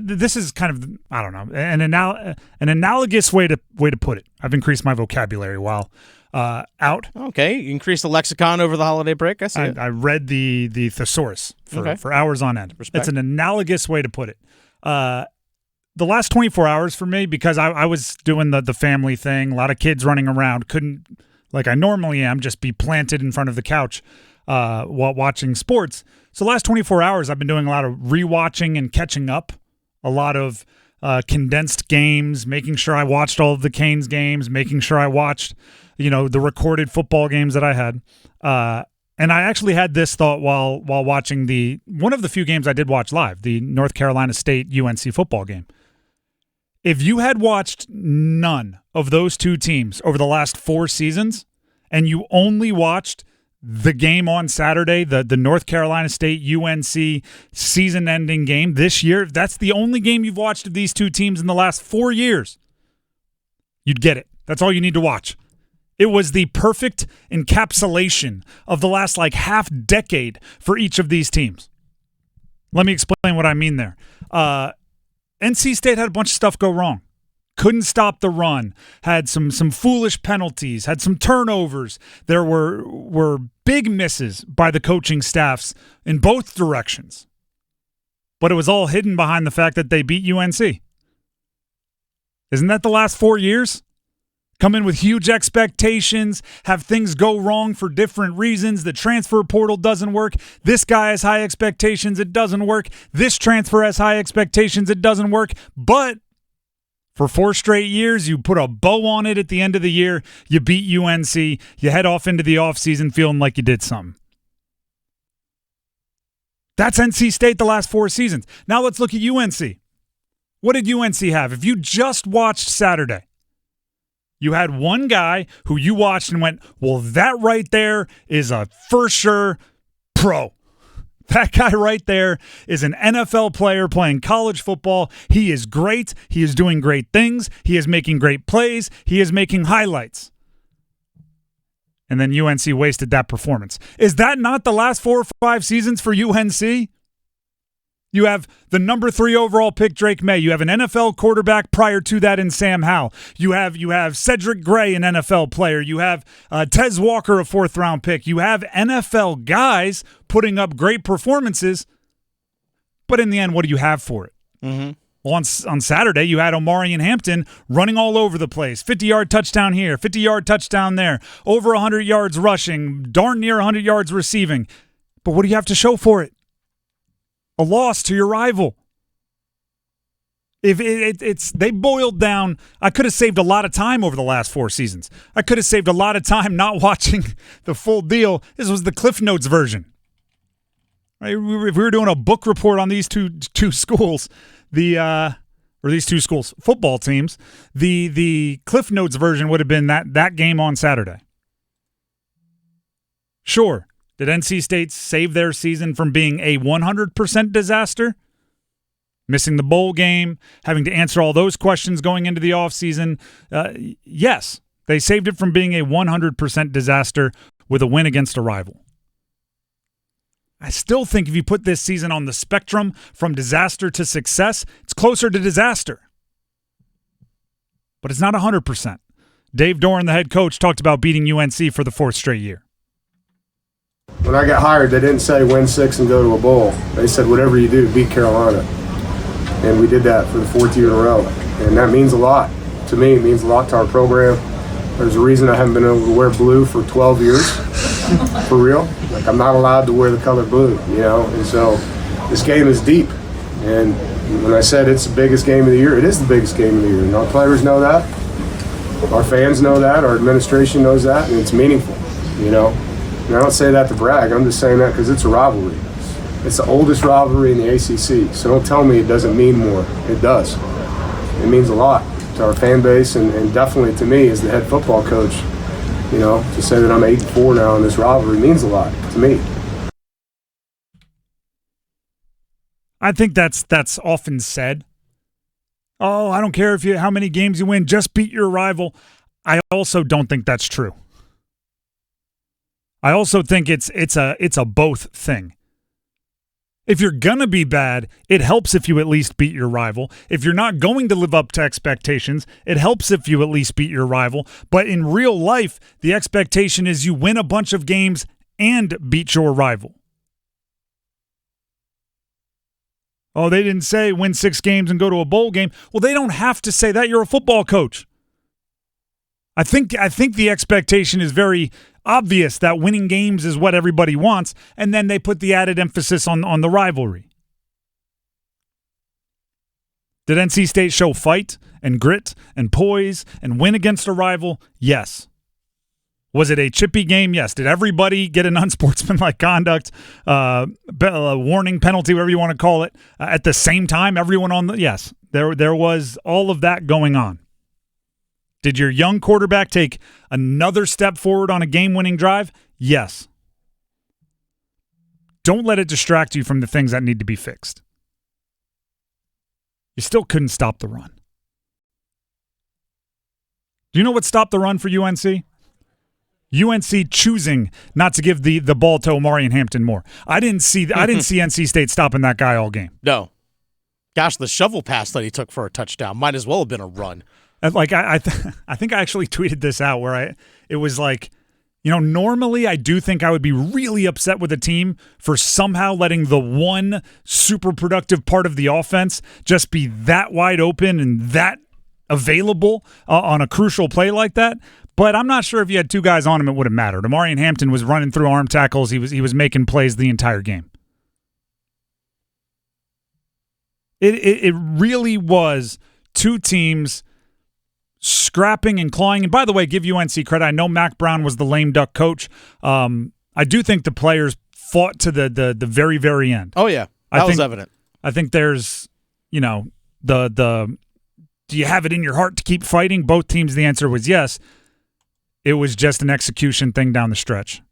this is kind of, I don't know, an analogous way to put it. I've increased my vocabulary while out. Okay, you increased the lexicon over the holiday break. I see it. I read the thesaurus for hours on end. Respect. It's an analogous way to put it. The last 24 hours for me, because I was doing the family thing, a lot of kids running around, couldn't, like I normally am, just be planted in front of the couch while watching sports. So the last 24 hours, I've been doing a lot of rewatching and catching up, a lot of condensed games, making sure I watched all of the Canes games, making sure I watched, the recorded football games that I had. And I actually had this thought while watching one of the few games I did watch live, the North Carolina State UNC football game. If you had watched none of those two teams over the last 4 seasons, and you only watched the game on Saturday, the North Carolina State UNC season-ending game this year, that's the only game you've watched of these two teams in the last 4 years, you'd get it. That's all you need to watch. It was the perfect encapsulation of the last half decade for each of these teams. Let me explain what I mean there. NC State had a bunch of stuff go wrong. Couldn't stop the run. Had some foolish penalties. Had some turnovers. There were big misses by the coaching staffs in both directions. But it was all hidden behind the fact that they beat UNC. Isn't that the last 4 years? Come in with huge expectations, have things go wrong for different reasons. The transfer portal doesn't work. This guy has high expectations. It doesn't work. This transfer has high expectations. It doesn't work. But for 4 straight years, you put a bow on it at the end of the year. You beat UNC. You head off into the offseason feeling like you did something. That's NC State the last 4 seasons. Now let's look at UNC. What did UNC have? If you just watched Saturday, you had one guy who you watched and went, well, that right there is a for sure pro. That guy right there is an NFL player playing college football. He is great. He is doing great things. He is making great plays. He is making highlights. And then UNC wasted that performance. Is that not the last 4 or 5 seasons for UNC? You have the number 3 overall pick, Drake May. You have an NFL quarterback prior to that in Sam Howell. You have Cedric Gray, an NFL player. You have Tez Walker, a 4th-round pick. You have NFL guys putting up great performances. But in the end, what do you have for it? Mm-hmm. Well, on Saturday, you had Omarion Hampton running all over the place. 50-yard touchdown here, 50-yard touchdown there, over 100 yards rushing, darn near 100 yards receiving. But what do you have to show for it? A loss to your rival. If they boiled down, I could have saved a lot of time over the last 4 seasons. I could have saved a lot of time not watching the full deal. This was the Cliff Notes version. Right? If we were doing a book report on these two schools, these two schools football teams, the Cliff Notes version would have been that game on Saturday. Sure. Did NC State save their season from being a 100% disaster? Missing the bowl game, having to answer all those questions going into the offseason? Yes, they saved it from being a 100% disaster with a win against a rival. I still think if you put this season on the spectrum from disaster to success, it's closer to disaster. But it's not 100%. Dave Doeren, the head coach, talked about beating UNC for the 4th straight year. When I got hired, they didn't say win 6 and go to a bowl. They said whatever you do, beat Carolina. And we did that for the 4th year in a row. And that means a lot. To me, it means a lot to our program. There's a reason I haven't been able to wear blue for 12 years. For real. I'm not allowed to wear the color blue, And so this game is deep. And when I said it's the biggest game of the year, it is the biggest game of the year. And our players know that. Our fans know that. Our administration knows that. And it's meaningful, And I don't say that to brag. I'm just saying that because it's a rivalry. It's the oldest rivalry in the ACC. So don't tell me it doesn't mean more. It does. It means a lot to our fan base and definitely to me as the head football coach. To say that I'm 8-4 now in this rivalry means a lot to me. I think that's often said. Oh, I don't care how many games you win, just beat your rival. I also don't think that's true. I also think it's a both thing. If you're going to be bad, it helps if you at least beat your rival. If you're not going to live up to expectations, it helps if you at least beat your rival. But in real life, the expectation is you win a bunch of games and beat your rival. Oh, they didn't say win 6 games and go to a bowl game. Well, they don't have to say that. You're a football coach. I think the expectation is very obvious that winning games is what everybody wants, and then they put the added emphasis on the rivalry. Did NC State show fight and grit and poise and win against a rival? Yes. Was it a chippy game? Yes. Did everybody get an unsportsmanlike conduct, warning, penalty, whatever you want to call it, at the same time? Everyone on the yes. There was all of that going on. Did your young quarterback take another step forward on a game-winning drive? Yes. Don't let it distract you from the things that need to be fixed. You still couldn't stop the run. Do you know what stopped the run for UNC? UNC choosing not to give the ball to Omarion Hampton more. I didn't see NC State stopping that guy all game. No. Gosh, the shovel pass that he took for a touchdown might as well have been a run. Like I think I actually tweeted this out where it was like, normally I do think I would be really upset with a team for somehow letting the one super productive part of the offense just be that wide open and that available on a crucial play like that. But I'm not sure if you had 2 guys on him, it would have mattered. Omarion Hampton was running through arm tackles. He was making plays the entire game. It really was 2 teams scrapping and clawing. And by the way, give UNC credit. I know Mack Brown was the lame duck coach. I do think the players fought to the very, very end. Oh, yeah. That was evident. I think there's, do you have it in your heart to keep fighting? Both teams, the answer was yes. It was just an execution thing down the stretch.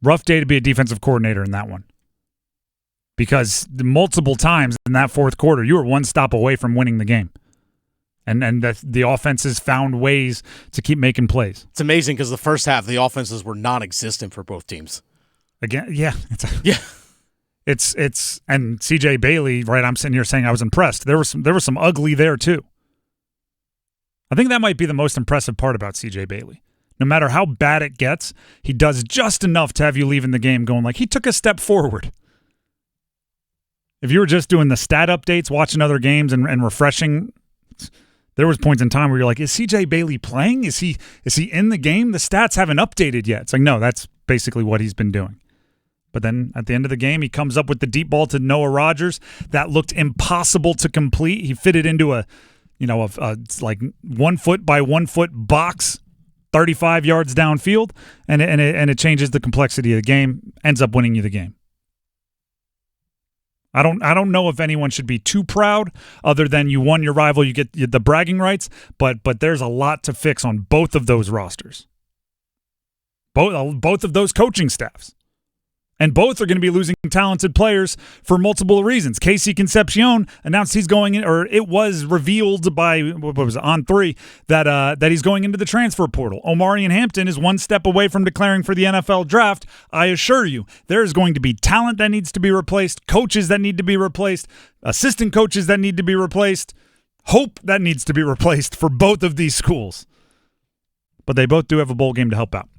Rough day to be a defensive coordinator in that one. Because multiple times in that fourth quarter, you were one stop away from winning the game. And the offenses found ways to keep making plays. It's amazing because the first half, the offenses were non-existent for both teams. Again, yeah. Yeah. It's and CJ Bailey, right? I'm sitting here saying I was impressed. There was some ugly there too. I think that might be the most impressive part about CJ Bailey. No matter how bad it gets, he does just enough to have you leaving the game going like he took a step forward. If you were just doing the stat updates, watching other games and refreshing, there was points in time where you're like, is CJ Bailey playing? Is he in the game? The stats haven't updated yet. It's like, no, that's basically what he's been doing. But then at the end of the game, he comes up with the deep ball to Noah Rogers. That looked impossible to complete. He fitted into a like 1 foot by 1 foot box, 35 yards downfield, and it changes the complexity of the game, ends up winning you the game. I don't know if anyone should be too proud other than you won your rival, you get the bragging rights, but there's a lot to fix on both of those rosters. Both of those coaching staffs. And both are going to be losing talented players for multiple reasons. Casey Concepcion announced he's going in, or it was revealed by, what was it, on 3, that he's going into the transfer portal. Omarion Hampton is 1 step away from declaring for the NFL draft. I assure you, there is going to be talent that needs to be replaced, coaches that need to be replaced, assistant coaches that need to be replaced, hope that needs to be replaced for both of these schools. But they both do have a bowl game to help out.